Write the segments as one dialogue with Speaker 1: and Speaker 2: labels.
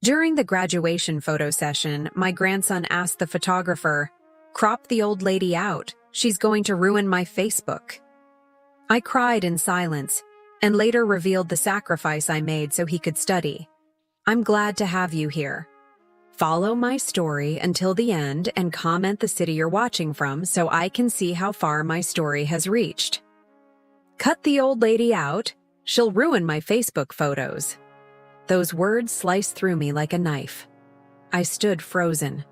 Speaker 1: During the graduation photo session, my grandson asked the photographer, "Crop the old lady out. She's going to ruin my Facebook." I cried in silence and later revealed the sacrifice I made so he could study. I'm glad to have you here. Follow my story until the end and comment the city you're watching from so I can see how far my story has reached. Cut the old lady out. She'll ruin my Facebook photos. Those words sliced through me like a knife. I stood frozen,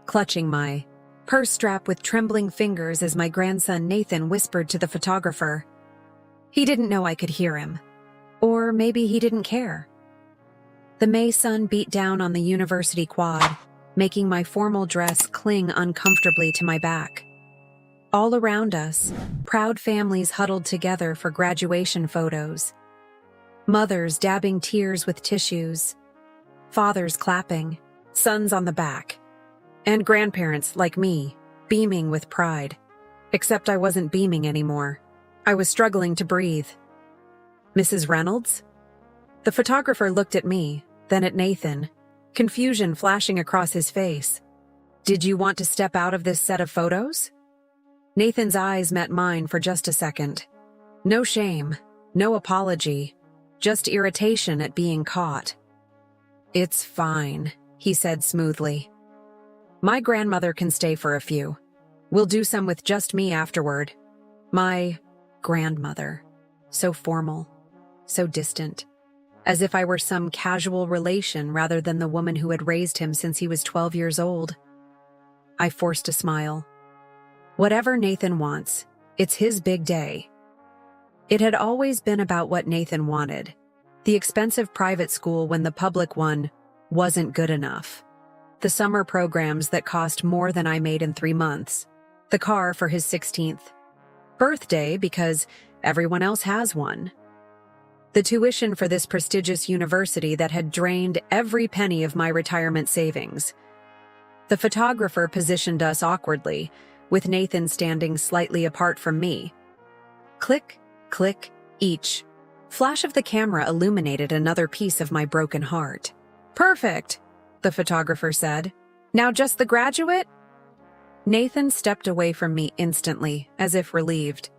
Speaker 1: clutching my purse strap with trembling fingers as my grandson Nathan whispered to the photographer. He didn't know I could hear him. Or maybe he didn't care. The May sun beat down on the university quad, making my formal dress cling uncomfortably to my back. All around us, proud families huddled together for graduation photos. Mothers dabbing tears with tissues, fathers clapping, sons on the back, and grandparents like me, beaming with pride. Except I wasn't beaming anymore. I was struggling to breathe. "Mrs. Reynolds?" The photographer looked at me, then at Nathan, confusion flashing across his face. "Did you want to step out of this set of photos?" Nathan's eyes met mine for just a second. No shame, no apology, just irritation at being caught. "It's fine," he said smoothly. "My grandmother can stay for a few. We'll do some with just me afterward." My grandmother. So formal, so distant, as if I were some casual relation rather than the woman who had raised him since he was 12 years old. I forced a smile. Whatever Nathan wants, it's his big day. It had always been about what Nathan wanted. The expensive private school when the public one wasn't good enough. The summer programs that cost more than I made in 3 months. The car for his 16th birthday because everyone else has one. The tuition for this prestigious university that had drained every penny of my retirement savings. The photographer positioned us awkwardly, with Nathan standing slightly apart from me. Click, click, each flash of the camera illuminated another piece of my broken heart. "Perfect," the photographer said. "Now just the graduate?" Nathan stepped away from me instantly, as if relieved.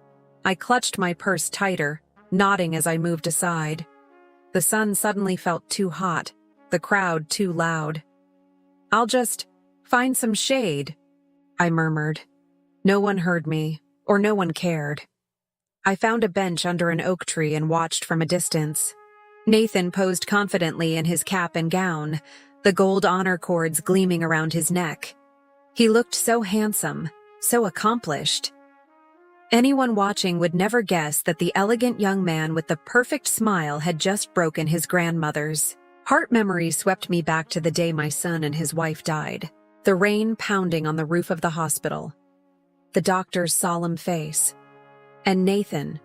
Speaker 1: I clutched my purse tighter, nodding as I moved aside. The sun suddenly felt too hot, the crowd too loud. "I'll just find some shade," I murmured. No one heard me, or no one cared. I found a bench under an oak tree and watched from a distance. Nathan posed confidently in his cap and gown, the gold honor cords gleaming around his neck. He looked so handsome, so accomplished. Anyone watching would never guess that the elegant young man with the perfect smile had just broken his grandmother's. Heart memories swept me back to the day my son and his wife died. The rain pounding on the roof of the hospital. The doctor's solemn face. And Nathan,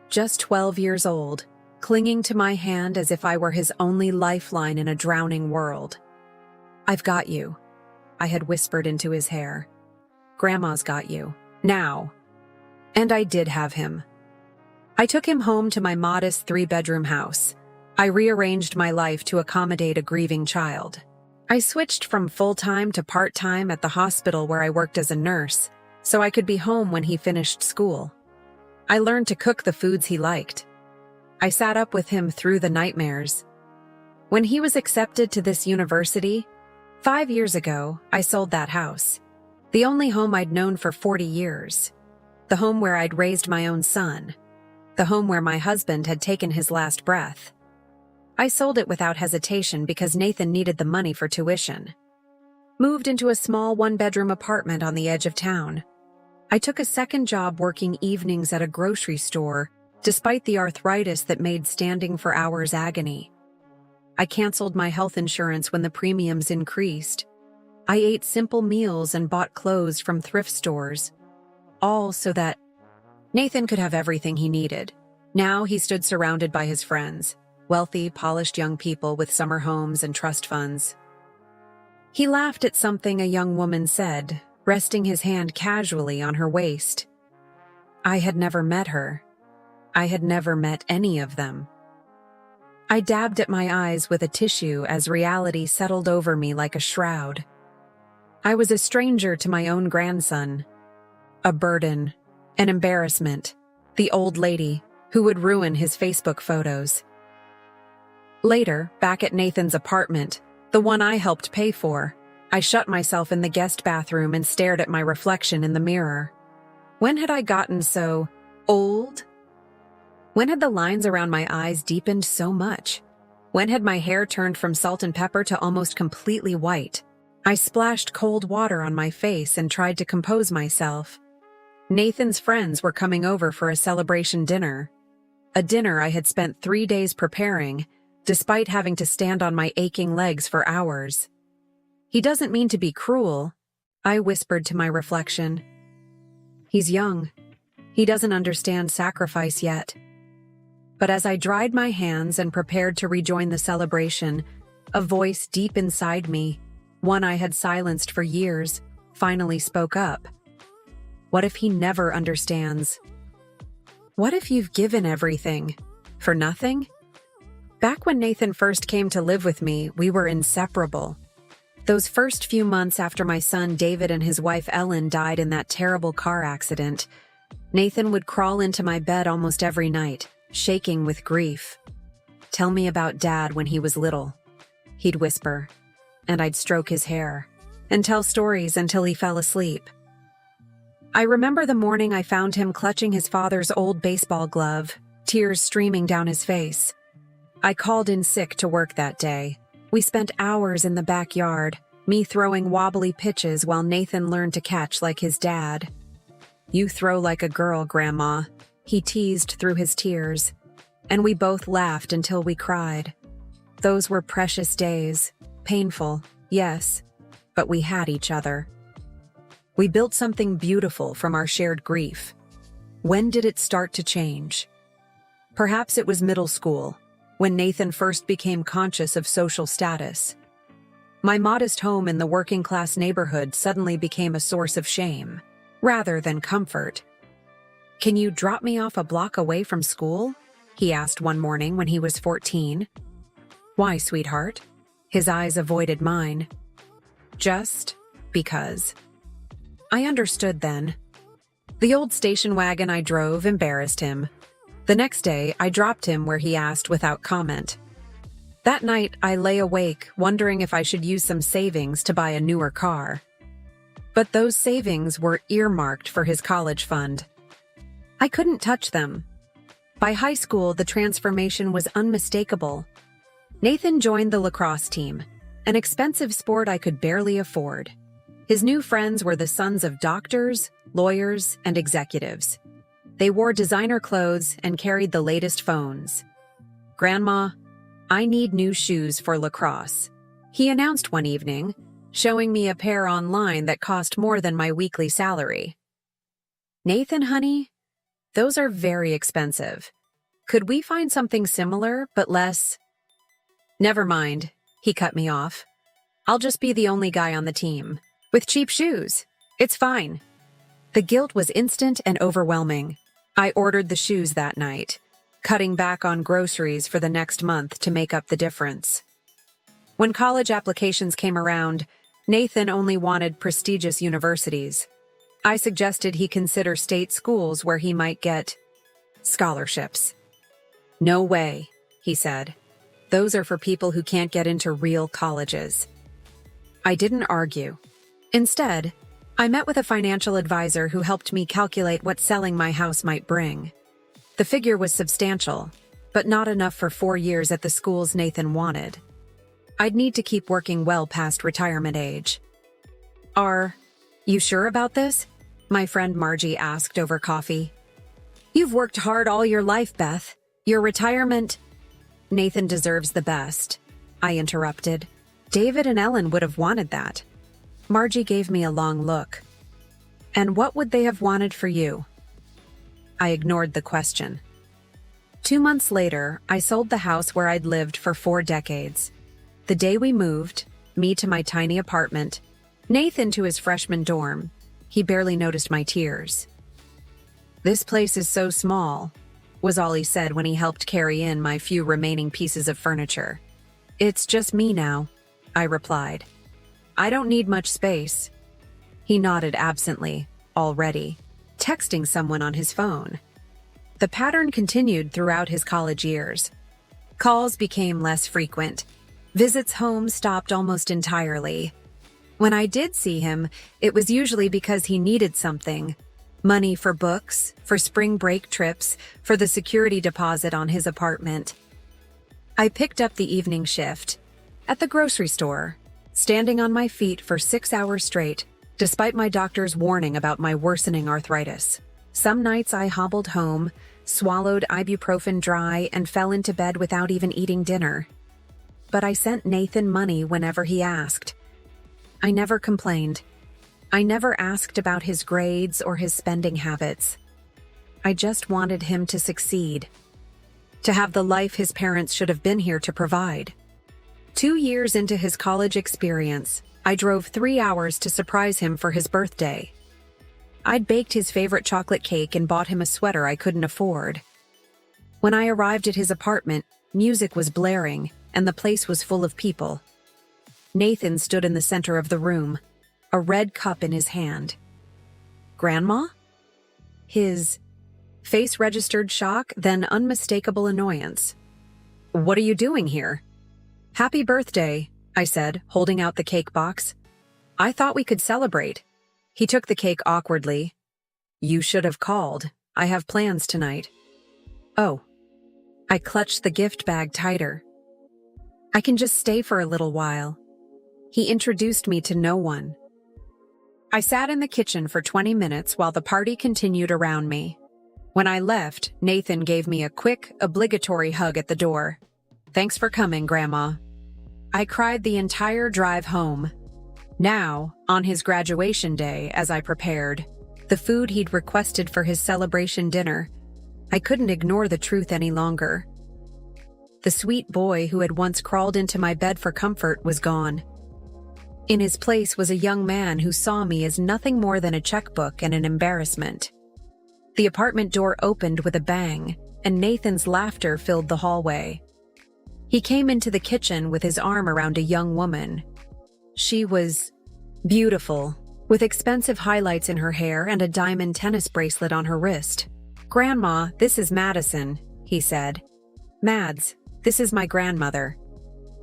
Speaker 1: just 12 years old, clinging to my hand as if I were his only lifeline in a drowning world. "I've got you," I had whispered into his hair. "Grandma's got you. Now." And I did have him. I took him home to my modest 3-bedroom house. I rearranged my life to accommodate a grieving child. I switched from full-time to part-time at the hospital where I worked as a nurse, so I could be home when he finished school. I learned to cook the foods he liked. I sat up with him through the nightmares. When he was accepted to this university, 5 years ago, I sold that house. The only home I'd known for 40 years. The home where I'd raised my own son. The home where my husband had taken his last breath. I sold it without hesitation because Nathan needed the money for tuition. Moved into a small 1-bedroom apartment on the edge of town. I took a second job working evenings at a grocery store, despite the arthritis that made standing for hours agony. I canceled my health insurance when the premiums increased. I ate simple meals and bought clothes from thrift stores. All so that Nathan could have everything he needed. Now he stood surrounded by his friends, wealthy, polished young people with summer homes and trust funds. He laughed at something a young woman said, resting his hand casually on her waist. I had never met her. I had never met any of them. I dabbed at my eyes with a tissue as reality settled over me like a shroud. I was a stranger to my own grandson. A burden, an embarrassment, the old lady who would ruin his Facebook photos. Later, back at Nathan's apartment, the one I helped pay for, I shut myself in the guest bathroom and stared at my reflection in the mirror. When had I gotten so old? When had the lines around my eyes deepened so much? When had my hair turned from salt and pepper to almost completely white? I splashed cold water on my face and tried to compose myself. Nathan's friends were coming over for a celebration dinner. A dinner I had spent 3 days preparing, despite having to stand on my aching legs for hours. He doesn't mean to be cruel, I whispered to my reflection. He's young. He doesn't understand sacrifice yet. But as I dried my hands and prepared to rejoin the celebration, a voice deep inside me, one I had silenced for years, finally spoke up. What if he never understands? What if you've given everything for nothing? Back when Nathan first came to live with me, we were inseparable. Those first few months after my son David and his wife Ellen died in that terrible car accident, Nathan would crawl into my bed almost every night, shaking with grief. "Tell me about Dad when he was little," he'd whisper, and I'd stroke his hair and tell stories until he fell asleep. I remember the morning I found him clutching his father's old baseball glove, tears streaming down his face. I called in sick to work that day. We spent hours in the backyard, me throwing wobbly pitches while Nathan learned to catch like his dad. "You throw like a girl, Grandma," he teased through his tears, and we both laughed until we cried. Those were precious days, painful, yes, but we had each other. We built something beautiful from our shared grief. When did it start to change? Perhaps it was middle school, when Nathan first became conscious of social status. My modest home in the working-class neighborhood suddenly became a source of shame, rather than comfort. "Can you drop me off a block away from school?" he asked one morning when he was 14. "Why, sweetheart?" His eyes avoided mine. "Just because." I understood then. The old station wagon I drove embarrassed him. The next day, I dropped him where he asked without comment. That night, I lay awake, wondering if I should use some savings to buy a newer car. But those savings were earmarked for his college fund. I couldn't touch them. By high school, the transformation was unmistakable. Nathan joined the lacrosse team, an expensive sport I could barely afford. His new friends were the sons of doctors, lawyers, and executives. They wore designer clothes and carried the latest phones. "Grandma, I need new shoes for lacrosse," he announced one evening, showing me a pair online that cost more than my weekly salary. "Nathan, honey, those are very expensive. Could we find something similar, but less?" "Never mind," he cut me off. "I'll just be the only guy on the team. With cheap shoes. It's fine." The guilt was instant and overwhelming. I ordered the shoes that night, cutting back on groceries for the next month to make up the difference. When college applications came around, Nathan only wanted prestigious universities. I suggested he consider state schools where he might get scholarships. "No way," he said. "Those are for people who can't get into real colleges." I didn't argue. Instead, I met with a financial advisor who helped me calculate what selling my house might bring. The figure was substantial, but not enough for 4 years at the schools Nathan wanted. I'd need to keep working well past retirement age. "Are you sure about this?" my friend Margie asked over coffee. "You've worked hard all your life, Beth. Your retirement—" "Nathan deserves the best," I interrupted. "David and Ellen would have wanted that." Margie gave me a long look. "And what would they have wanted for you?" I ignored the question. 2 months later, I sold the house where I'd lived for 4 decades. The day we moved, me to my tiny apartment, Nathan to his freshman dorm, he barely noticed my tears. "This place is so small," was all he said when he helped carry in my few remaining pieces of furniture. "It's just me now," I replied. "I don't need much space." He nodded absently, already, texting someone on his phone. The pattern continued throughout his college years. Calls became less frequent. Visits home stopped almost entirely. When I did see him, it was usually because he needed something. Money for books, for spring break trips, for the security deposit on his apartment. I picked up the evening shift at the grocery store, standing on my feet for 6 hours straight, despite my doctor's warning about my worsening arthritis. Some nights I hobbled home, swallowed ibuprofen dry, and fell into bed without even eating dinner. But I sent Nathan money whenever he asked. I never complained. I never asked about his grades or his spending habits. I just wanted him to succeed, to have the life his parents should have been here to provide. 2 years into his college experience, I drove 3 hours to surprise him for his birthday. I'd baked his favorite chocolate cake and bought him a sweater I couldn't afford. When I arrived at his apartment, music was blaring, and the place was full of people. Nathan stood in the center of the room, a red cup in his hand. "Grandma?" His face registered shock, then unmistakable annoyance. "What are you doing here?" "Happy birthday," I said, holding out the cake box. "I thought we could celebrate." He took the cake awkwardly. "You should have called. I have plans tonight." "Oh." I clutched the gift bag tighter. "I can just stay for a little while." He introduced me to no one. I sat in the kitchen for 20 minutes while the party continued around me. When I left, Nathan gave me a quick, obligatory hug at the door. "Thanks for coming, Grandma." I cried the entire drive home. Now, on his graduation day, as I prepared the food he'd requested for his celebration dinner, I couldn't ignore the truth any longer. The sweet boy who had once crawled into my bed for comfort was gone. In his place was a young man who saw me as nothing more than a checkbook and an embarrassment. The apartment door opened with a bang, and Nathan's laughter filled the hallway. He came into the kitchen with his arm around a young woman. She was beautiful, with expensive highlights in her hair and a diamond tennis bracelet on her wrist. "Grandma, this is Madison," he said. "Mads, this is my grandmother."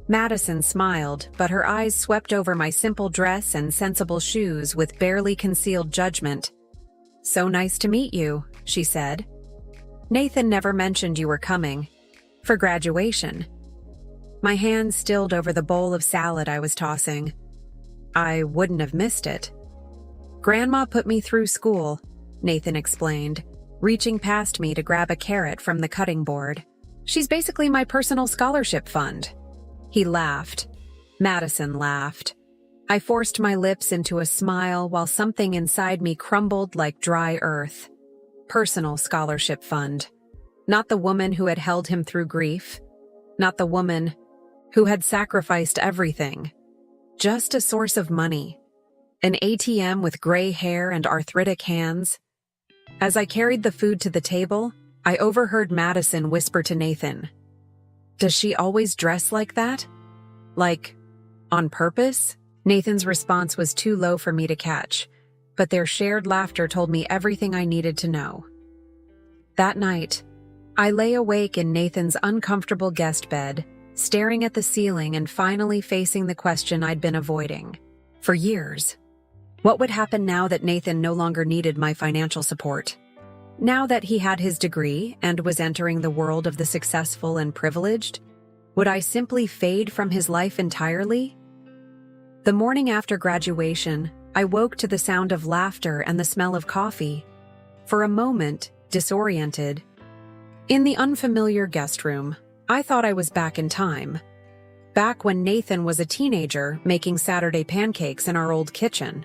Speaker 1: Madison smiled, but her eyes swept over my simple dress and sensible shoes with barely concealed judgment. "So nice to meet you," she said. "Nathan never mentioned you were coming. For graduation." My hands stilled over the bowl of salad I was tossing. I wouldn't have missed it. "Grandma put me through school," Nathan explained, reaching past me to grab a carrot from the cutting board. "She's basically my personal scholarship fund." He laughed. Madison laughed. I forced my lips into a smile while something inside me crumbled like dry earth. Personal scholarship fund. Not the woman who had held him through grief. Not the woman who had sacrificed everything. Just a source of money. An ATM with gray hair and arthritic hands. As I carried the food to the table, I overheard Madison whisper to Nathan, "Does she always dress like that? Like, on purpose?" Nathan's response was too low for me to catch, but their shared laughter told me everything I needed to know. That night, I lay awake in Nathan's uncomfortable guest bed, staring at the ceiling and finally facing the question I'd been avoiding for years. What would happen now that Nathan no longer needed my financial support? Now that he had his degree and was entering the world of the successful and privileged, would I simply fade from his life entirely? The morning after graduation, I woke to the sound of laughter and the smell of coffee. For a moment, disoriented. In the unfamiliar guest room, I thought I was back in time. Back when Nathan was a teenager making Saturday pancakes in our old kitchen.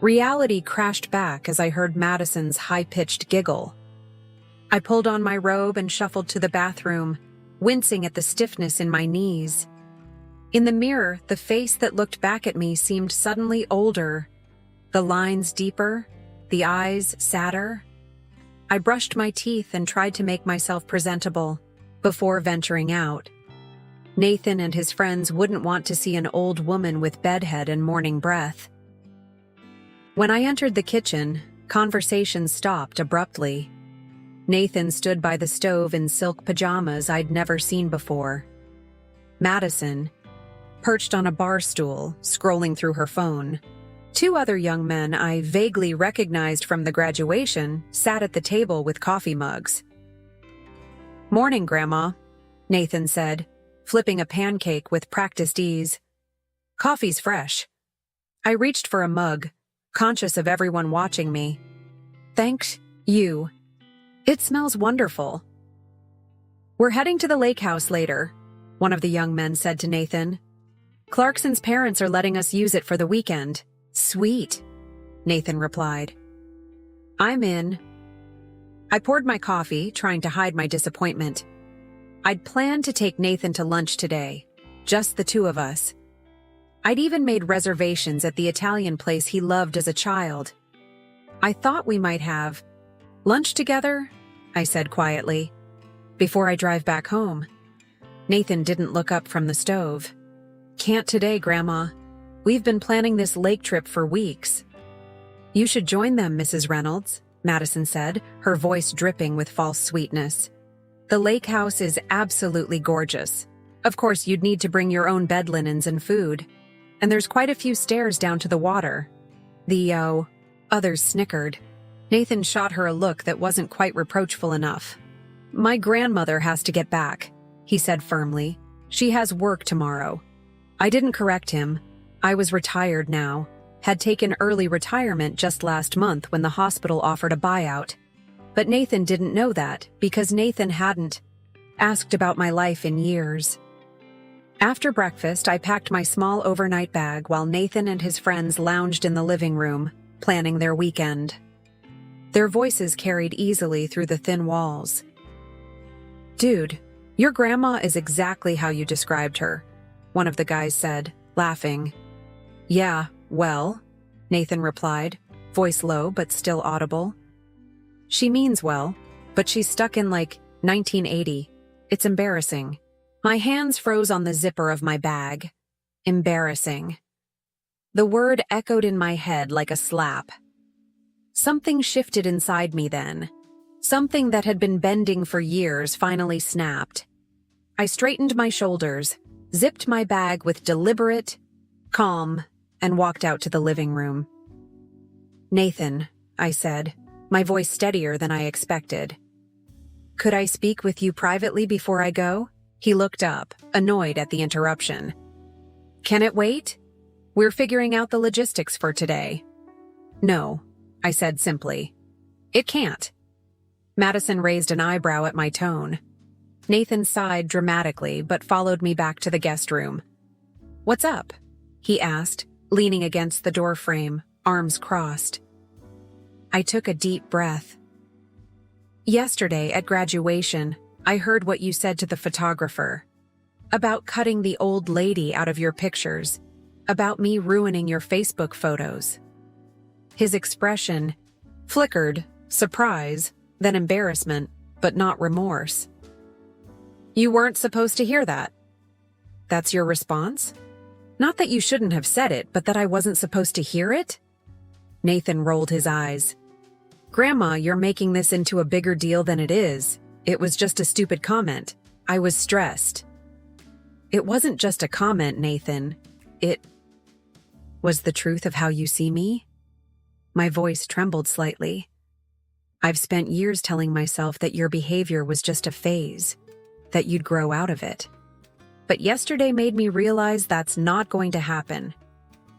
Speaker 1: Reality crashed back as I heard Madison's high-pitched giggle. I pulled on my robe and shuffled to the bathroom, wincing at the stiffness in my knees. In the mirror, the face that looked back at me seemed suddenly older, the lines deeper, the eyes sadder. I brushed my teeth and tried to make myself presentable before venturing out. Nathan and his friends wouldn't want to see an old woman with bedhead and morning breath. When I entered the kitchen, conversation stopped abruptly. Nathan stood by the stove in silk pajamas I'd never seen before. Madison, perched on a bar stool, scrolling through her phone. Two other young men I vaguely recognized from the graduation sat at the table with coffee mugs. "Morning, Grandma," Nathan said, flipping a pancake with practiced ease. "Coffee's fresh." I reached for a mug, conscious of everyone watching me. "Thanks, you. It smells wonderful." "We're heading to the lake house later," one of the young men said to Nathan. "Clarkson's parents are letting us use it for the weekend." "Sweet," Nathan replied. "I'm in." I poured my coffee, trying to hide my disappointment. I'd planned to take Nathan to lunch today, just the two of us. I'd even made reservations at the Italian place he loved as a child. "I thought we might have lunch together," I said quietly, "before I drive back home." Nathan didn't look up from the stove. "Can't today, Grandma. We've been planning this lake trip for weeks." "You should join them, Mrs. Reynolds," Madison said, her voice dripping with false sweetness. "The lake house is absolutely gorgeous. Of course, you'd need to bring your own bed linens and food. And there's quite a few stairs down to the water." The others snickered. Nathan shot her a look that wasn't quite reproachful enough. "My grandmother has to get back," he said firmly. "She has work tomorrow." I didn't correct him. I was retired now, had taken early retirement just last month when the hospital offered a buyout. But Nathan didn't know that because Nathan hadn't asked about my life in years. After breakfast, I packed my small overnight bag while Nathan and his friends lounged in the living room, planning their weekend. Their voices carried easily through the thin walls. "Dude, your grandma is exactly how you described her," one of the guys said, laughing. "Yeah, well," Nathan replied, voice low but still audible. "She means well, but she's stuck in like 1980. It's embarrassing." My hands froze on the zipper of my bag. Embarrassing. The word echoed in my head like a slap. Something shifted inside me then. Something that had been bending for years finally snapped. I straightened my shoulders, zipped my bag with deliberate calm, and walked out to the living room. "Nathan," I said, my voice steadier than I expected. "Could I speak with you privately before I go?" He looked up, annoyed at the interruption. "Can it wait? We're figuring out the logistics for today." "No," I said simply. "It can't." Madison raised an eyebrow at my tone. Nathan sighed dramatically but followed me back to the guest room. "What's up?" he asked, leaning against the doorframe, arms crossed. I took a deep breath. "Yesterday at graduation, I heard what you said to the photographer. About cutting the old lady out of your pictures. About me ruining your Facebook photos." His expression flickered, surprise, then embarrassment, but not remorse. "You weren't supposed to hear that." "That's your response? Not that you shouldn't have said it, but that I wasn't supposed to hear it?" Nathan rolled his eyes. "Grandma, you're making this into a bigger deal than it is. It was just a stupid comment. I was stressed." "It wasn't just a comment, Nathan. It was the truth of how you see me." My voice trembled slightly. "I've spent years telling myself that your behavior was just a phase, that you'd grow out of it. But yesterday made me realize that's not going to happen."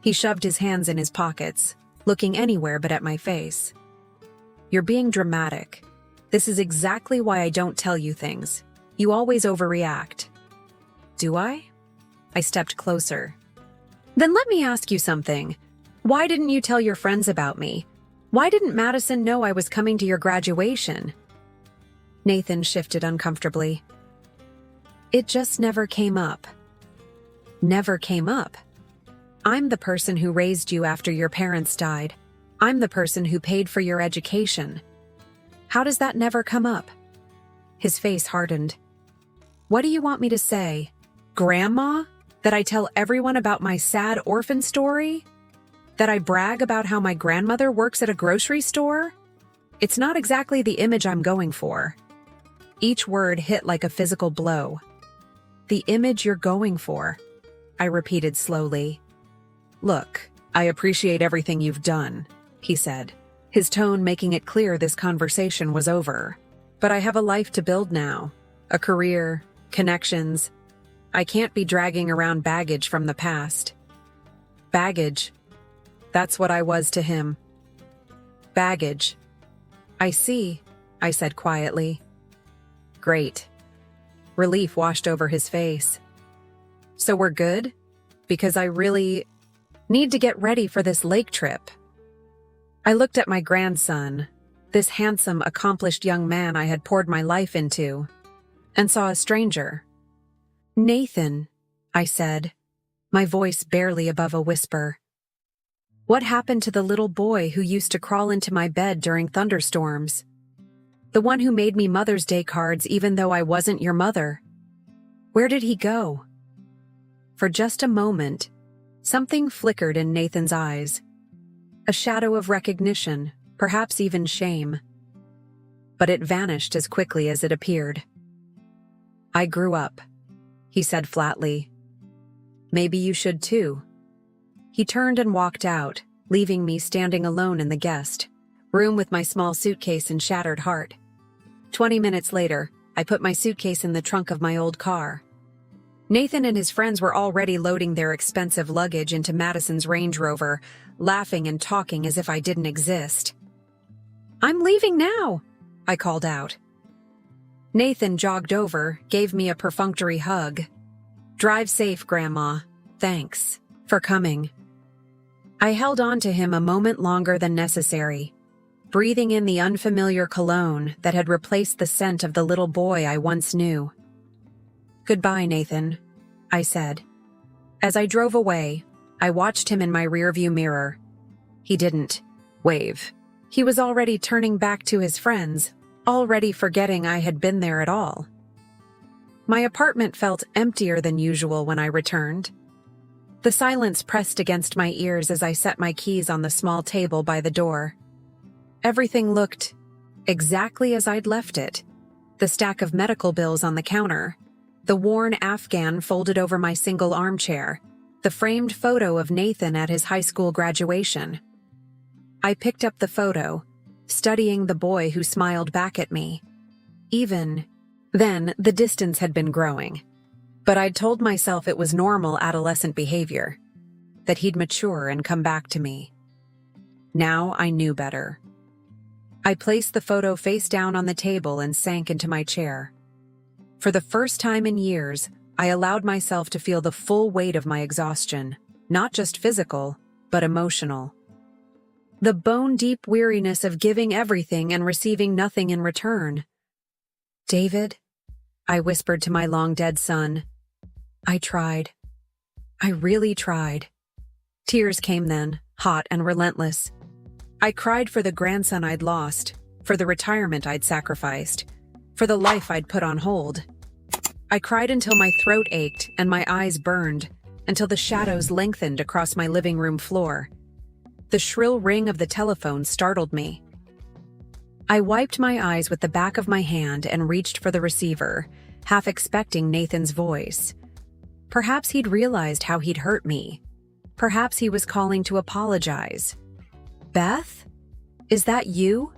Speaker 1: He shoved his hands in his pockets, looking anywhere but at my face. "You're being dramatic. This is exactly why I don't tell you things. You always overreact." "Do I?" I stepped closer. "Then let me ask you something. Why didn't you tell your friends about me? Why didn't Madison know I was coming to your graduation?" Nathan shifted uncomfortably. "It just never came up." "Never came up? I'm the person who raised you after your parents died. I'm the person who paid for your education." How does that never come up? His face hardened. What do you want me to say? Grandma? That I tell everyone about my sad orphan story? That I brag about how my grandmother works at a grocery store? It's not exactly the image I'm going for. Each word hit like a physical blow. The image you're going for, I repeated slowly. Look, I appreciate everything you've done, he said, his tone making it clear this conversation was over. But I have a life to build now, a career, connections. I can't be dragging around baggage from the past. Baggage. That's what I was to him. Baggage. I see, I said quietly. Great. Relief washed over his face. So we're good? Because I really need to get ready for this lake trip. I looked at my grandson, this handsome, accomplished young man I had poured my life into, and saw a stranger. Nathan, I said, my voice barely above a whisper. What happened to the little boy who used to crawl into my bed during thunderstorms? The one who made me Mother's Day cards even though I wasn't your mother? Where did he go? For just a moment, something flickered in Nathan's eyes. A shadow of recognition, perhaps even shame. But it vanished as quickly as it appeared. I grew up, he said flatly. Maybe you should too. He turned and walked out, leaving me standing alone in the guest room with my small suitcase and shattered heart. 20 minutes later, I put my suitcase in the trunk of my old car. Nathan and his friends were already loading their expensive luggage into Madison's Range Rover, laughing and talking as if I didn't exist. I'm leaving now, I called out. Nathan jogged over, gave me a perfunctory hug. Drive safe, Grandma. Thanks for coming. I held on to him a moment longer than necessary, breathing in the unfamiliar cologne that had replaced the scent of the little boy I once knew. Goodbye, Nathan, I said. As I drove away, I watched him in my rearview mirror. He didn't wave. He was already turning back to his friends, already forgetting I had been there at all. My apartment felt emptier than usual when I returned. The silence pressed against my ears as I set my keys on the small table by the door. Everything looked exactly as I'd left it. The stack of medical bills on the counter, the worn Afghan folded over my single armchair, the framed photo of Nathan at his high school graduation. I picked up the photo, studying the boy who smiled back at me. Even then, the distance had been growing. But I'd told myself it was normal adolescent behavior, that he'd mature and come back to me. Now I knew better. I placed the photo face down on the table and sank into my chair. For the first time in years, I allowed myself to feel the full weight of my exhaustion, not just physical, but emotional. The bone-deep weariness of giving everything and receiving nothing in return. David, I whispered to my long-dead son. I tried. I really tried. Tears came then, hot and relentless. I cried for the grandson I'd lost, for the retirement I'd sacrificed, for the life I'd put on hold. I cried until my throat ached and my eyes burned, until the shadows lengthened across my living room floor. The shrill ring of the telephone startled me. I wiped my eyes with the back of my hand and reached for the receiver, half expecting Nathan's voice. Perhaps he'd realized how he'd hurt me. Perhaps he was calling to apologize. Beth? Is that you?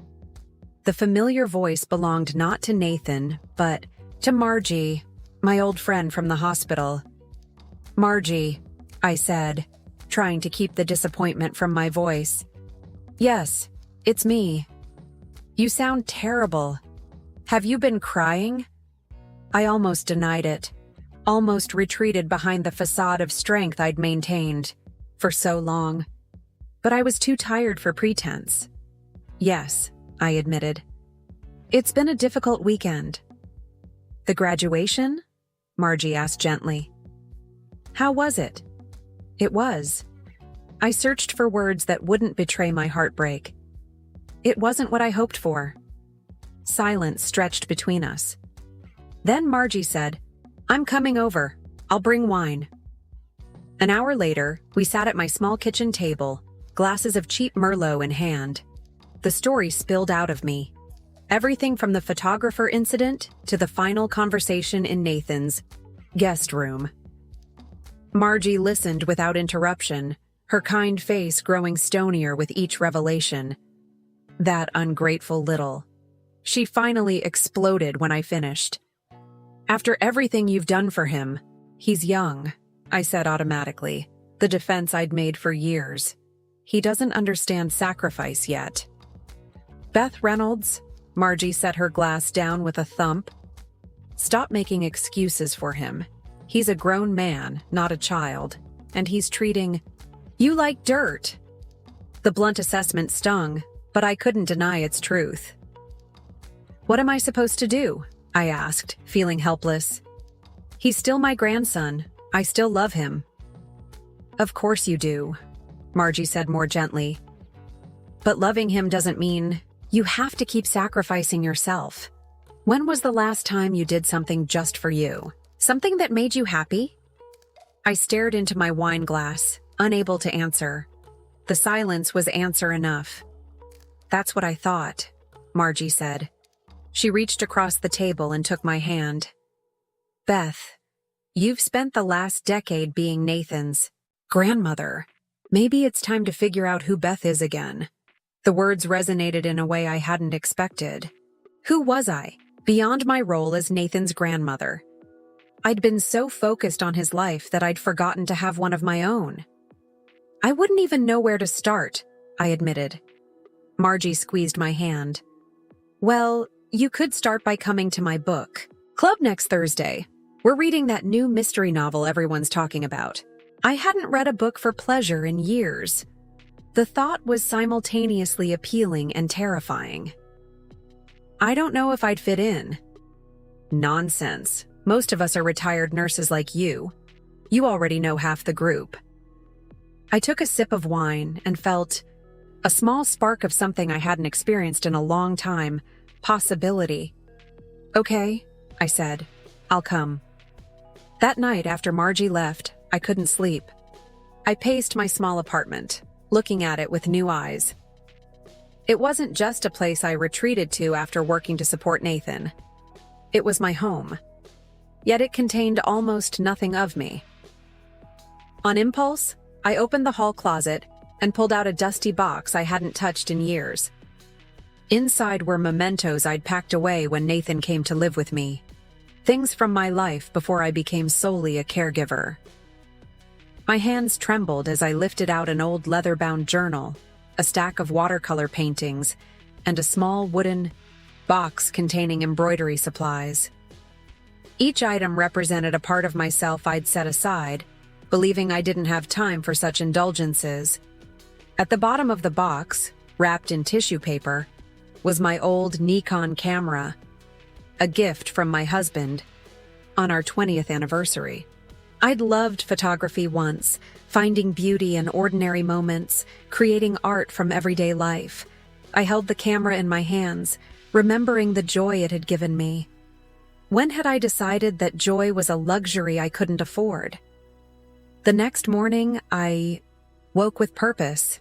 Speaker 1: The familiar voice belonged not to Nathan, but to Margie, my old friend from the hospital. Margie, I said, trying to keep the disappointment from my voice. Yes, it's me. You sound terrible. Have you been crying? I almost denied it, almost retreated behind the facade of strength I'd maintained for so long. But I was too tired for pretense. Yes, I admitted. It's been a difficult weekend. The graduation? Margie asked gently. How was it? It was. I searched for words that wouldn't betray my heartbreak. It wasn't what I hoped for. Silence stretched between us. Then Margie said, "I'm coming over. I'll bring wine." An hour later, we sat at my small kitchen table, glasses of cheap Merlot in hand. The story spilled out of me. Everything from the photographer incident to the final conversation in Nathan's guest room. Margie listened without interruption, her kind face growing stonier with each revelation. That ungrateful little. She finally exploded when I finished. "After everything you've done for him, he's young," I said automatically, the defense I'd made for years. "He doesn't understand sacrifice yet." "Beth Reynolds," Margie set her glass down with a thump. "Stop making excuses for him. He's a grown man, not a child, and he's treating you like dirt." The blunt assessment stung, but I couldn't deny its truth. "What am I supposed to do?" I asked, feeling helpless. "He's still my grandson. I still love him." "Of course you do," Margie said more gently. "But loving him doesn't mean you have to keep sacrificing yourself. When was the last time you did something just for you? Something that made you happy?" I stared into my wine glass, unable to answer. The silence was answer enough. "That's what I thought," Margie said. She reached across the table and took my hand. "Beth, you've spent the last decade being Nathan's grandmother. Maybe it's time to figure out who Beth is again." The words resonated in a way I hadn't expected. Who was I, beyond my role as Nathan's grandmother? I'd been so focused on his life that I'd forgotten to have one of my own. "I wouldn't even know where to start," I admitted. Margie squeezed my hand. "Well, you could start by coming to my book club next Thursday. We're reading that new mystery novel everyone's talking about. I hadn't read a book for pleasure in years." The thought was simultaneously appealing and terrifying. "I don't know if I'd fit in." "Nonsense. Most of us are retired nurses like you. You already know half the group." I took a sip of wine and felt a small spark of something I hadn't experienced in a long time, possibility. "Okay," I said. "I'll come." That night after Margie left, I couldn't sleep. I paced my small apartment, looking at it with new eyes. It wasn't just a place I retreated to after working to support Nathan. It was my home. Yet it contained almost nothing of me. On impulse, I opened the hall closet and pulled out a dusty box I hadn't touched in years. Inside were mementos I'd packed away when Nathan came to live with me. Things from my life before I became solely a caregiver. My hands trembled as I lifted out an old leather-bound journal, a stack of watercolor paintings, and a small wooden box containing embroidery supplies. Each item represented a part of myself I'd set aside, believing I didn't have time for such indulgences. At the bottom of the box, wrapped in tissue paper, was my old Nikon camera, a gift from my husband on our 20th anniversary. I'd loved photography once, finding beauty in ordinary moments, creating art from everyday life. I held the camera in my hands, remembering the joy it had given me. When had I decided that joy was a luxury I couldn't afford? The next morning, I woke with purpose.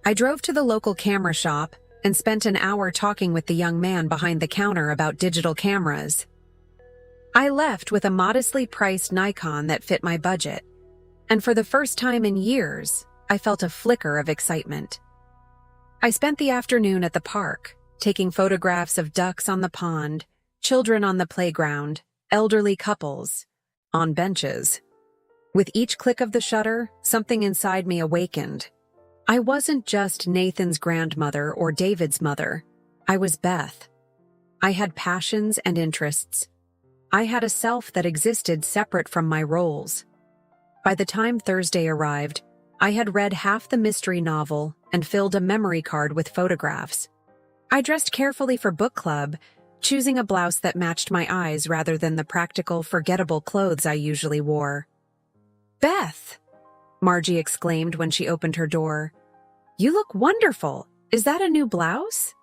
Speaker 1: I drove to the local camera shop and spent an hour talking with the young man behind the counter about digital cameras. I left with a modestly priced Nikon that fit my budget, and for the first time in years, I felt a flicker of excitement. I spent the afternoon at the park, taking photographs of ducks on the pond, children on the playground, elderly couples on benches. With each click of the shutter, something inside me awakened. I wasn't just Nathan's grandmother or David's mother. I was Beth. I had passions and interests. I had a self that existed separate from my roles. By the time Thursday arrived, I had read half the mystery novel and filled a memory card with photographs. I dressed carefully for book club, choosing a blouse that matched my eyes rather than the practical, forgettable clothes I usually wore. "Beth!" Margie exclaimed when she opened her door. "You look wonderful. Is that a new blouse?"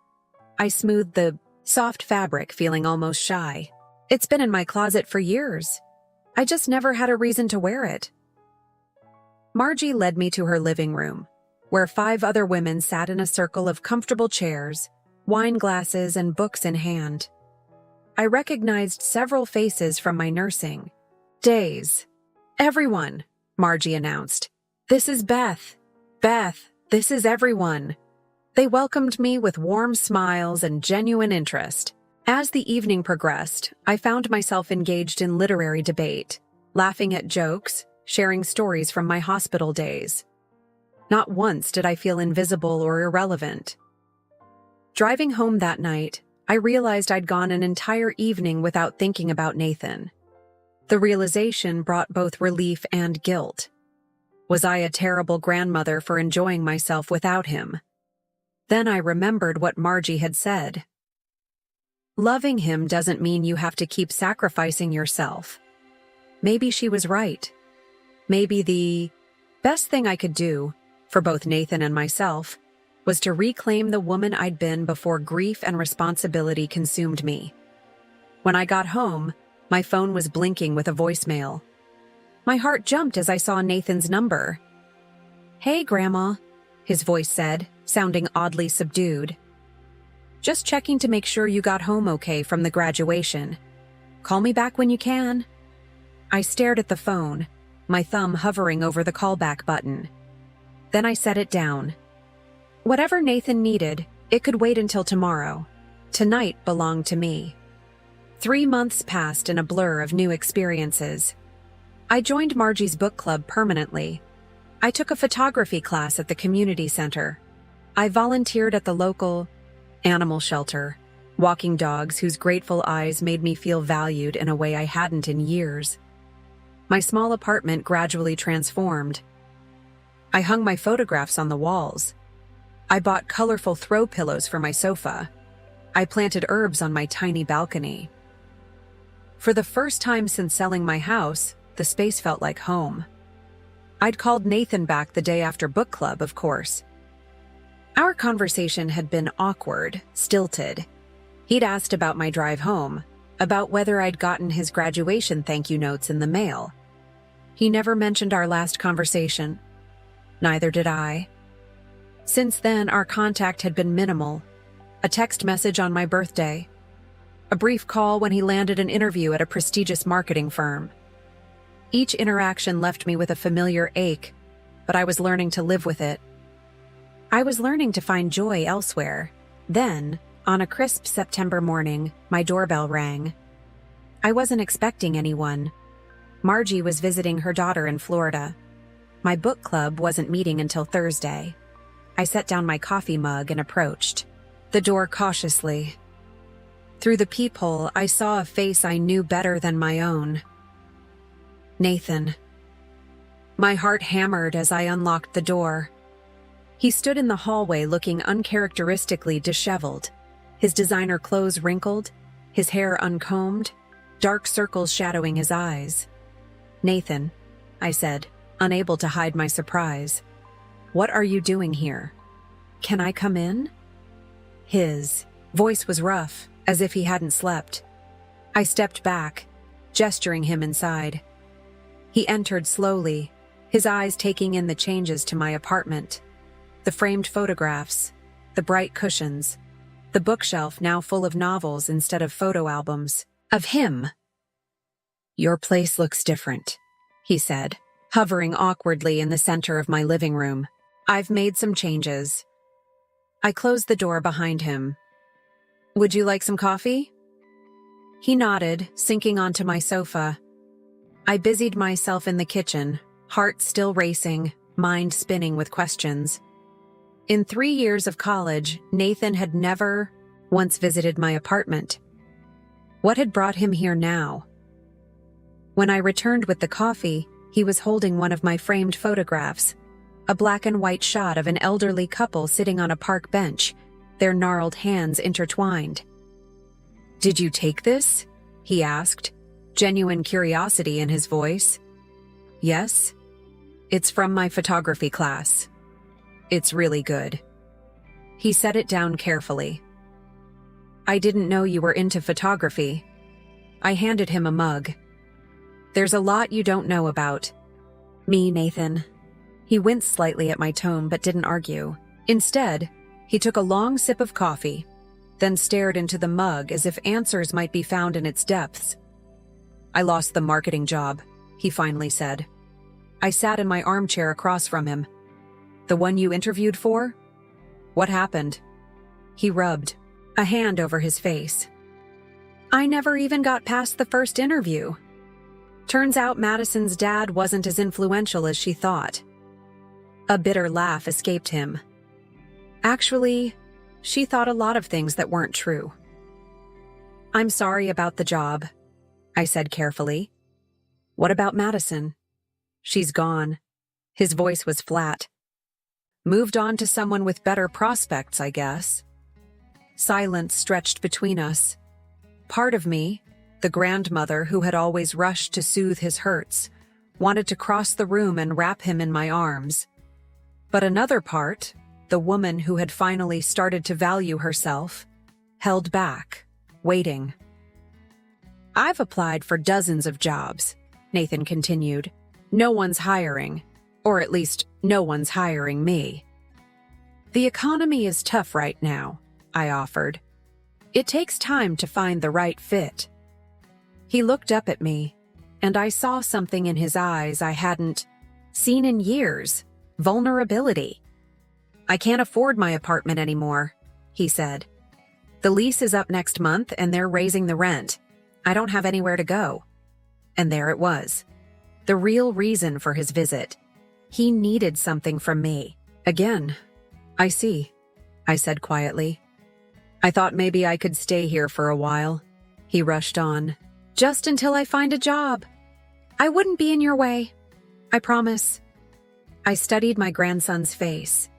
Speaker 1: I smoothed the Soft fabric, feeling almost shy. It's been in my closet for years. I just never had a reason to wear it. Margie led me to her living room, where 5 other women sat in a circle of comfortable chairs, wine glasses and books in hand. I recognized several faces from my nursing days. "Everyone," Margie announced. "This is Beth. Beth, this is everyone." They welcomed me with warm smiles and genuine interest. As the evening progressed, I found myself engaged in literary debate, laughing at jokes, sharing stories from my hospital days. Not once did I feel invisible or irrelevant. Driving home that night, I realized I'd gone an entire evening without thinking about Nathan. The realization brought both relief and guilt. Was I a terrible grandmother for enjoying myself without him? Then I remembered what Margie had said. Loving him doesn't mean you have to keep sacrificing yourself. Maybe she was right. Maybe the best thing I could do, for both Nathan and myself, was to reclaim the woman I'd been before grief and responsibility consumed me. When I got home, my phone was blinking with a voicemail. My heart jumped as I saw Nathan's number. "Hey, Grandma," his voice said, sounding oddly subdued. "Just checking to make sure you got home okay from the graduation. Call me back when you can." I stared at the phone, my thumb hovering over the callback button. Then I set it down. Whatever Nathan needed, it could wait until tomorrow. Tonight belonged to me. 3 months passed in a blur of new experiences. I joined Margie's book club permanently. I took a photography class at the community center. I volunteered at the local animal shelter, walking dogs whose grateful eyes made me feel valued in a way I hadn't in years. My small apartment gradually transformed. I hung my photographs on the walls. I bought colorful throw pillows for my sofa. I planted herbs on my tiny balcony. For the first time since selling my house, the space felt like home. I'd called Nathan back the day after book club, of course. Our conversation had been awkward, stilted. He'd asked about my drive home, about whether I'd gotten his graduation thank you notes in the mail. He never mentioned our last conversation. Neither did I. Since then, our contact had been minimal. A text message on my birthday. A brief call when he landed an interview at a prestigious marketing firm. Each interaction left me with a familiar ache, but I was learning to live with it. I was learning to find joy elsewhere. Then, on a crisp September morning, my doorbell rang. I wasn't expecting anyone. Margie was visiting her daughter in Florida. My book club wasn't meeting until Thursday. I set down my coffee mug and approached the door cautiously. Through the peephole, I saw a face I knew better than my own. Nathan. My heart hammered as I unlocked the door. He stood in the hallway looking uncharacteristically disheveled, his designer clothes wrinkled, his hair uncombed, dark circles shadowing his eyes. "Nathan," I said, unable to hide my surprise. "What are you doing here? Can I come in?" His voice was rough, as if he hadn't slept. I stepped back, gesturing him inside. He entered slowly, his eyes taking in the changes to my apartment. The framed photographs, the bright cushions, the bookshelf now full of novels instead of photo albums. Of him. "Your place looks different," he said, hovering awkwardly in the center of my living room. "I've made some changes." I closed the door behind him. "Would you like some coffee?" He nodded, sinking onto my sofa. I busied myself in the kitchen, heart still racing, mind spinning with questions. In 3 years of college, Nathan had never once visited my apartment. What had brought him here now? When I returned with the coffee, he was holding one of my framed photographs, a black and white shot of an elderly couple sitting on a park bench, their gnarled hands intertwined. "Did you take this?" he asked, genuine curiosity in his voice. "Yes. It's from my photography class. It's really good." He set it down carefully. I didn't know you were into photography. I handed him a mug. There's a lot you don't know about me, Nathan. He winced slightly at my tone but didn't argue. Instead, he took a long sip of coffee, then stared into the mug as if answers might be found in its depths. I lost the marketing job, he finally said. I sat in my armchair across from him. The one you interviewed for? What happened? He rubbed a hand over his face. I never even got past the first interview. Turns out Madison's dad wasn't as influential as she thought. A bitter laugh escaped him. Actually, she thought a lot of things that weren't true. I'm sorry about the job, I said carefully. What about Madison? She's gone. His voice was flat. Moved on to someone with better prospects, I guess. Silence stretched between us. Part of me, the grandmother who had always rushed to soothe his hurts, wanted to cross the room and wrap him in my arms. But another part, the woman who had finally started to value herself, held back, waiting. I've applied for dozens of jobs, Nathan continued. No one's hiring, or at least no one's hiring me. The economy is tough right now, I offered. It takes time to find the right fit. He looked up at me, and I saw something in his eyes I hadn't seen in years: vulnerability. I can't afford my apartment anymore, he said. The lease is up next month and they're raising the rent. I don't have anywhere to go. And there it was. The real reason for his visit. He needed something from me. Again. I see, I said quietly. I thought maybe I could stay here for a while. He rushed on. Just until I find a job. I wouldn't be in your way. I promise. I studied my grandson's face.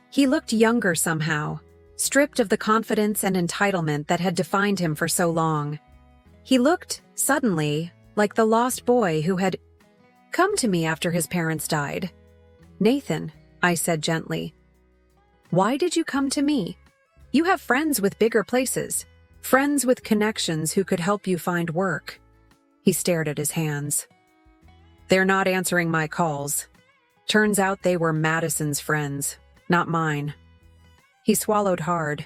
Speaker 1: He looked younger somehow, stripped of the confidence and entitlement that had defined him for so long. He looked, suddenly, like the lost boy who had come to me after his parents died. Nathan, I said gently. Why did you come to me? You have friends with bigger places, friends with connections who could help you find work. He stared at his hands. They're not answering my calls. Turns out they were Madison's friends, not mine. He swallowed hard.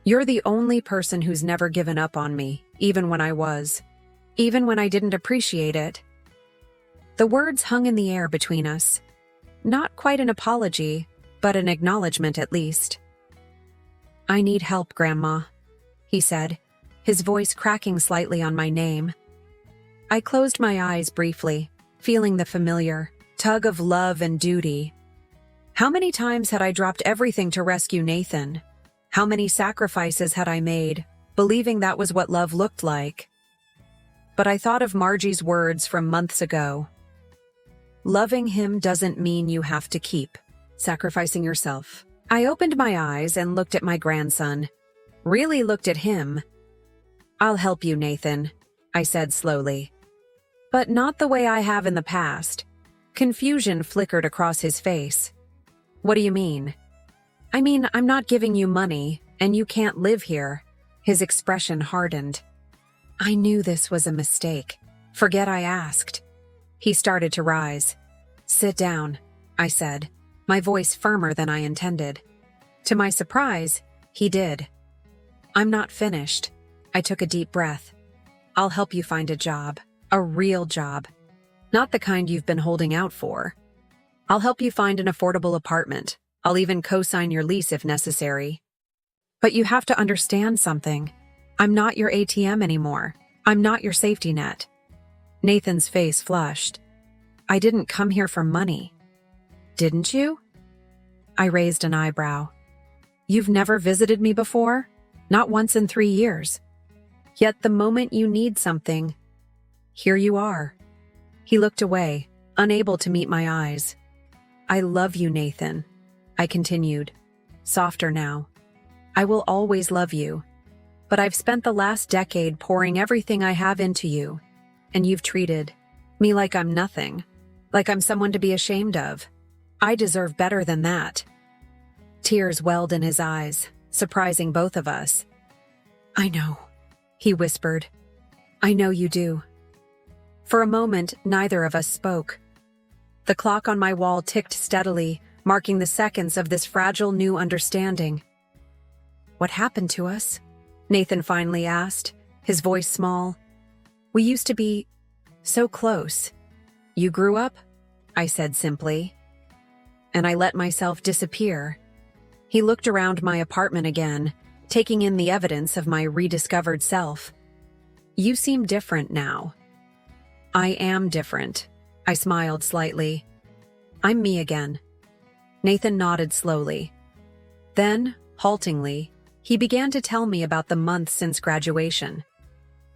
Speaker 1: You're the only person who's never given up on me, even when I was. Even when I didn't appreciate it. The words hung in the air between us. Not quite an apology, but an acknowledgement at least. I need help, Grandma, he said, his voice cracking slightly on my name. I closed my eyes briefly, feeling the familiar tug of love and duty. How many times had I dropped everything to rescue Nathan? How many sacrifices had I made, believing that was what love looked like? But I thought of Margie's words from months ago. Loving him doesn't mean you have to keep sacrificing yourself. I opened my eyes and looked at my grandson. Really looked at him. I'll help you, Nathan, I said slowly. But not the way I have in the past. Confusion flickered across his face. What do you mean? I mean, I'm not giving you money, and you can't live here. His expression hardened. I knew this was a mistake. Forget I asked. He started to rise. Sit down, I said, my voice firmer than I intended. To my surprise, he did. I'm not finished. I took a deep breath. I'll help you find a job. A real job. Not the kind you've been holding out for. I'll help you find an affordable apartment. I'll even co-sign your lease if necessary. But you have to understand something. I'm not your ATM anymore. I'm not your safety net. Nathan's face flushed. I didn't come here for money. Didn't you? I raised an eyebrow. You've never visited me before? Not once in 3 years. Yet the moment you need something, here you are. He looked away, unable to meet my eyes. I love you, Nathan, I continued, softer now. I will always love you. But I've spent the last decade pouring everything I have into you, and you've treated me like I'm nothing, like I'm someone to be ashamed of. I deserve better than that. Tears welled in his eyes, surprising both of us. I know, he whispered. I know you do. For a moment, neither of us spoke. The clock on my wall ticked steadily, marking the seconds of this fragile new understanding. What happened to us? Nathan finally asked, his voice small. We used to be so close. You grew up? I said simply. And I let myself disappear. He looked around my apartment again, taking in the evidence of my rediscovered self. You seem different now. I am different. I smiled slightly. I'm me again. Nathan nodded slowly. Then, haltingly, he began to tell me about the months since graduation.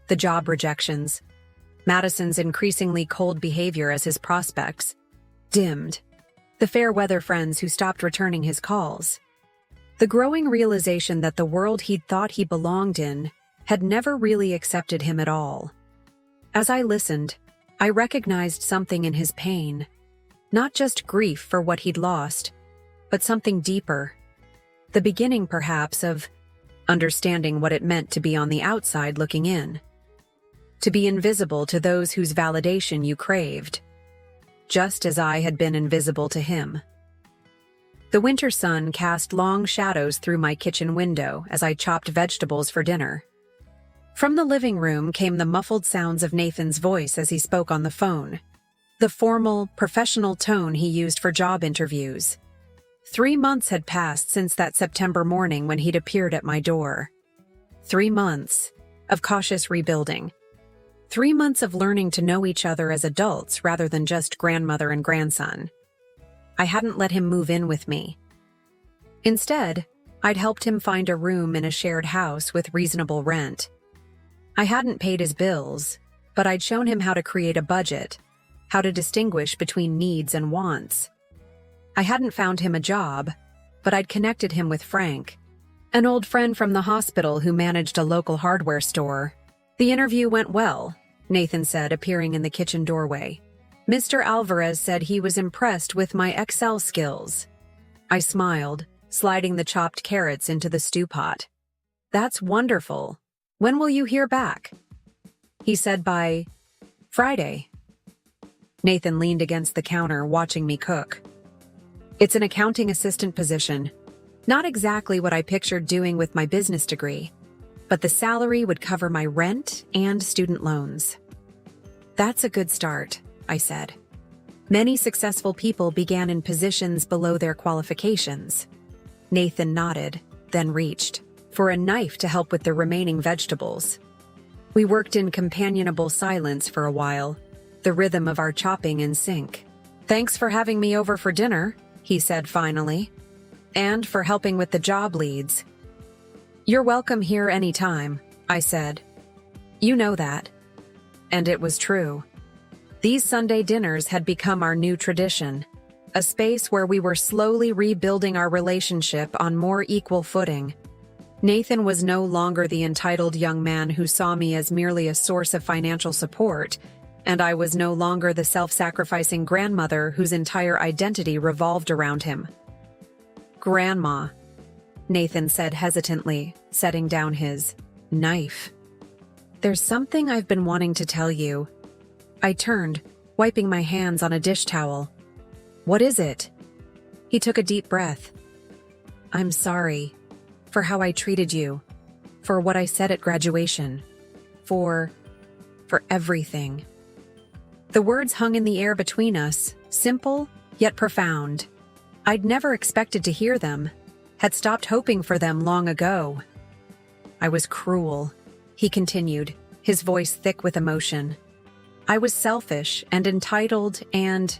Speaker 1: The job rejections, Madison's increasingly cold behavior as his prospects dimmed, the fair weather friends who stopped returning his calls, the growing realization that the world he'd thought he belonged in had never really accepted him at all. As I listened, I recognized something in his pain, not just grief for what he'd lost, but something deeper, the beginning perhaps of understanding what it meant to be on the outside looking in, to be invisible to those whose validation you craved, just as I had been invisible to him. The winter sun cast long shadows through my kitchen window as I chopped vegetables for dinner. From the living room came the muffled sounds of Nathan's voice as he spoke on the phone, the formal, professional tone he used for job interviews. 3 months had passed since that September morning when he'd appeared at my door. 3 months of cautious rebuilding. 3 months of learning to know each other as adults rather than just grandmother and grandson. I hadn't let him move in with me. Instead, I'd helped him find a room in a shared house with reasonable rent. I hadn't paid his bills, but I'd shown him how to create a budget, how to distinguish between needs and wants. I hadn't found him a job, but I'd connected him with Frank, an old friend from the hospital who managed a local hardware store. The interview went well, Nathan said, appearing in the kitchen doorway. Mr. Alvarez said he was impressed with my Excel skills. I smiled, sliding the chopped carrots into the stew pot. That's wonderful. When will you hear back? He said by Friday. Nathan leaned against the counter, watching me cook. It's an accounting assistant position. Not exactly what I pictured doing with my business degree, but the salary would cover my rent and student loans. That's a good start, I said. Many successful people began in positions below their qualifications. Nathan nodded, then reached for a knife to help with the remaining vegetables. We worked in companionable silence for a while, the rhythm of our chopping in sync. Thanks for having me over for dinner, he said finally, and for helping with the job leads. You're welcome here anytime, I said. You know that. And it was true. These Sunday dinners had become our new tradition, a space where we were slowly rebuilding our relationship on more equal footing. Nathan was no longer the entitled young man who saw me as merely a source of financial support, and I was no longer the self-sacrificing grandmother whose entire identity revolved around him. Grandma, Nathan said hesitantly, setting down his knife. There's something I've been wanting to tell you. I turned, wiping my hands on a dish towel. What is it? He took a deep breath. I'm sorry for how I treated you, for what I said at graduation, for everything. The words hung in the air between us, simple yet profound. I'd never expected to hear them, had stopped hoping for them long ago. I was cruel, he continued, his voice thick with emotion. I was selfish and entitled and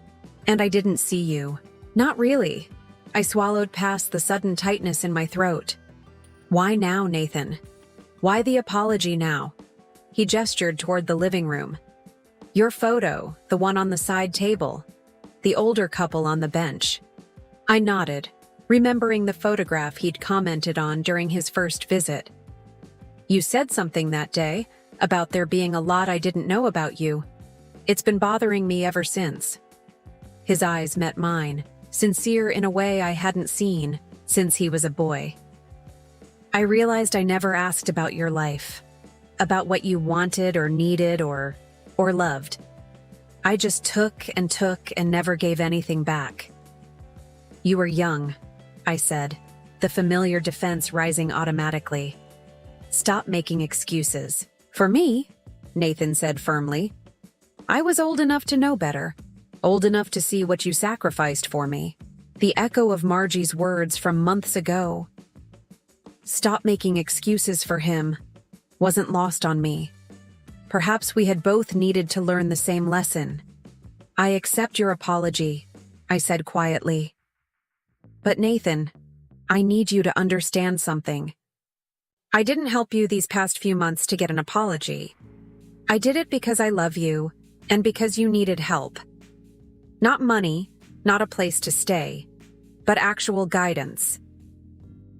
Speaker 1: I didn't see you. Not really. I swallowed past the sudden tightness in my throat. Why now, Nathan? Why the apology now? He gestured toward the living room. Your photo, the one on the side table. The older couple on the bench. I nodded, remembering the photograph he'd commented on during his first visit. You said something that day about there being a lot I didn't know about you. It's been bothering me ever since. His eyes met mine, sincere in a way I hadn't seen since he was a boy. I realized I never asked about your life, about what you wanted or needed or loved. I just took and never gave anything back. You were young, I said, the familiar defense rising automatically. Stop making excuses. For me, Nathan said firmly. I was old enough to know better, old enough to see what you sacrificed for me. The echo of Margie's words from months ago. Stop making excuses for him wasn't lost on me. Perhaps we had both needed to learn the same lesson. I accept your apology, I said quietly. But Nathan, I need you to understand something. I didn't help you these past few months to get an apology. I did it because I love you and because you needed help. Not money, not a place to stay, but actual guidance.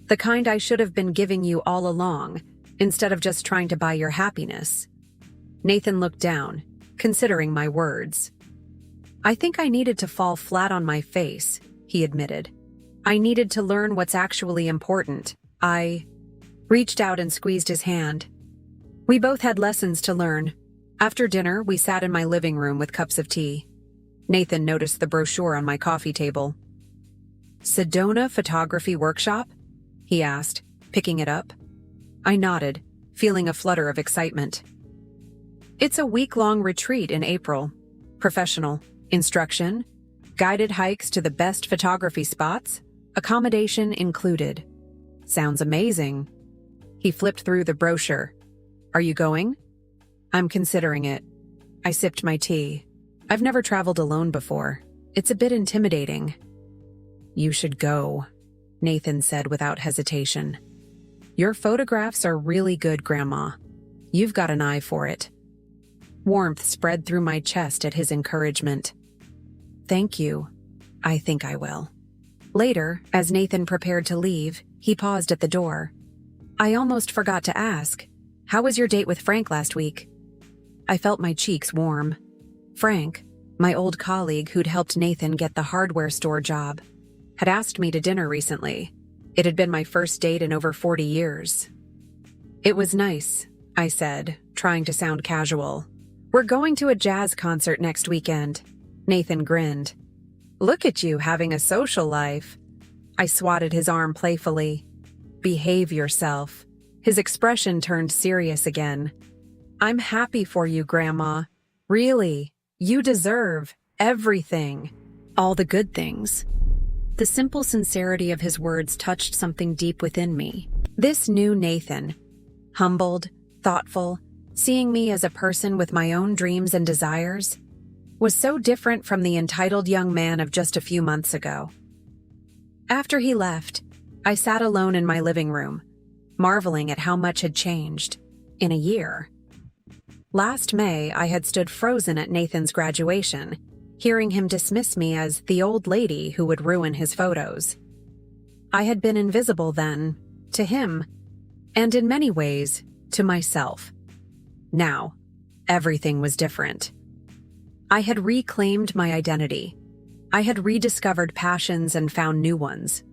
Speaker 1: The kind I should have been giving you all along, instead of just trying to buy your happiness. Nathan looked down, considering my words. I think I needed to fall flat on my face, he admitted. I needed to learn what's actually important. I reached out and squeezed his hand. We both had lessons to learn. After dinner, we sat in my living room with cups of tea. Nathan noticed the brochure on my coffee table. Sedona Photography Workshop? He asked, picking it up. I nodded, feeling a flutter of excitement. It's a week-long retreat in April. Professional, instruction, guided hikes to the best photography spots, accommodation included. Sounds amazing. He flipped through the brochure. Are you going? I'm considering it. I sipped my tea. I've never traveled alone before. It's a bit intimidating. You should go, Nathan said without hesitation. Your photographs are really good, Grandma. You've got an eye for it. Warmth spread through my chest at his encouragement. Thank you. I think I will. Later, as Nathan prepared to leave, he paused at the door. I almost forgot to ask, how was your date with Frank last week? I felt my cheeks warm. Frank, my old colleague who'd helped Nathan get the hardware store job, had asked me to dinner recently. It had been my first date in over 40 years. It was nice, I said, trying to sound casual. We're going to a jazz concert next weekend. Nathan grinned. Look at you having a social life. I swatted his arm playfully. Behave yourself. His expression turned serious again. I'm happy for you, Grandma. Really, you deserve everything. All the good things. The simple sincerity of his words touched something deep within me. This new Nathan, humbled, thoughtful, seeing me as a person with my own dreams and desires, was so different from the entitled young man of just a few months ago. After he left, I sat alone in my living room, marveling at how much had changed in a year. Last May, I had stood frozen at Nathan's graduation, hearing him dismiss me as the old lady who would ruin his photos. I had been invisible then, to him, and in many ways, to myself. Now, everything was different. I had reclaimed my identity. I had rediscovered passions and found new ones.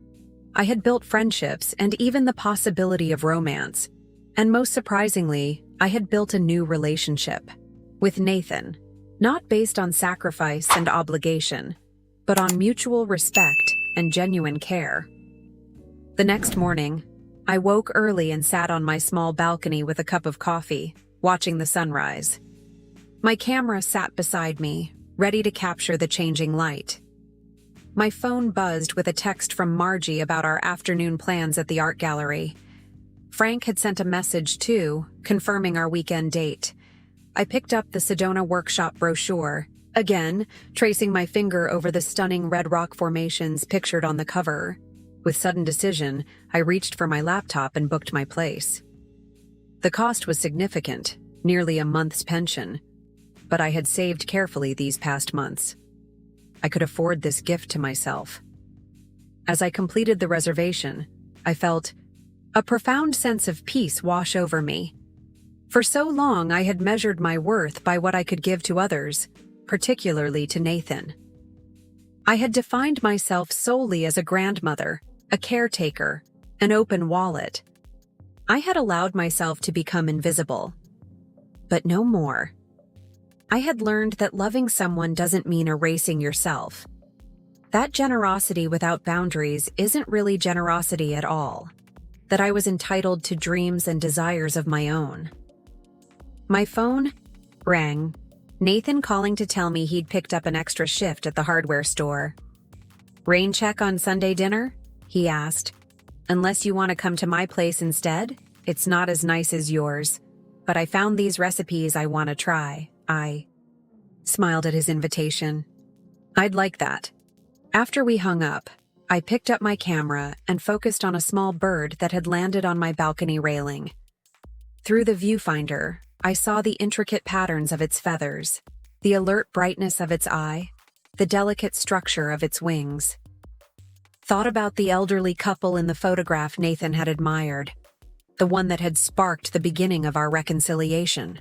Speaker 1: I had built friendships and even the possibility of romance. And most surprisingly, I had built a new relationship with Nathan, not based on sacrifice and obligation, but on mutual respect and genuine care. The next morning, I woke early and sat on my small balcony with a cup of coffee, watching the sunrise. My camera sat beside me, ready to capture the changing light. My phone buzzed with a text from Margie about our afternoon plans at the art gallery. Frank had sent a message too, confirming our weekend date. I picked up the Sedona Workshop brochure, again, tracing my finger over the stunning red rock formations pictured on the cover. With sudden decision, I reached for my laptop and booked my place. The cost was significant, nearly a month's pension, but I had saved carefully these past months. I could afford this gift to myself. As I completed the reservation, I felt a profound sense of peace wash over me. For so long, I had measured my worth by what I could give to others, particularly to Nathan. I had defined myself solely as a grandmother, a caretaker, an open wallet. I had allowed myself to become invisible. But no more. I had learned that loving someone doesn't mean erasing yourself. That generosity without boundaries isn't really generosity at all. That I was entitled to dreams and desires of my own. My phone rang. Nathan calling to tell me he'd picked up an extra shift at the hardware store. "Rain check on Sunday dinner?" he asked. "Unless you want to come to my place instead, it's not as nice as yours. But I found these recipes I want to try." I smiled at his invitation. "I'd like that." After we hung up, I picked up my camera and focused on a small bird that had landed on my balcony railing. Through the viewfinder, I saw the intricate patterns of its feathers, the alert brightness of its eye, the delicate structure of its wings. Thought about the elderly couple in the photograph Nathan had admired, the one that had sparked the beginning of our reconciliation.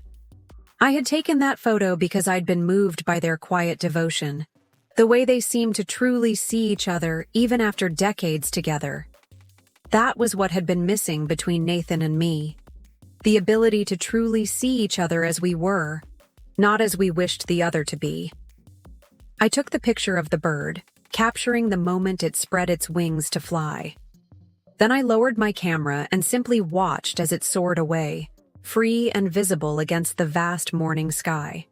Speaker 1: I had taken that photo because I'd been moved by their quiet devotion, the way they seemed to truly see each other even after decades together. That was what had been missing between Nathan and me. The ability to truly see each other as we were, not as we wished the other to be. I took the picture of the bird, capturing the moment it spread its wings to fly. Then I lowered my camera and simply watched as it soared away, free and visible against the vast morning sky.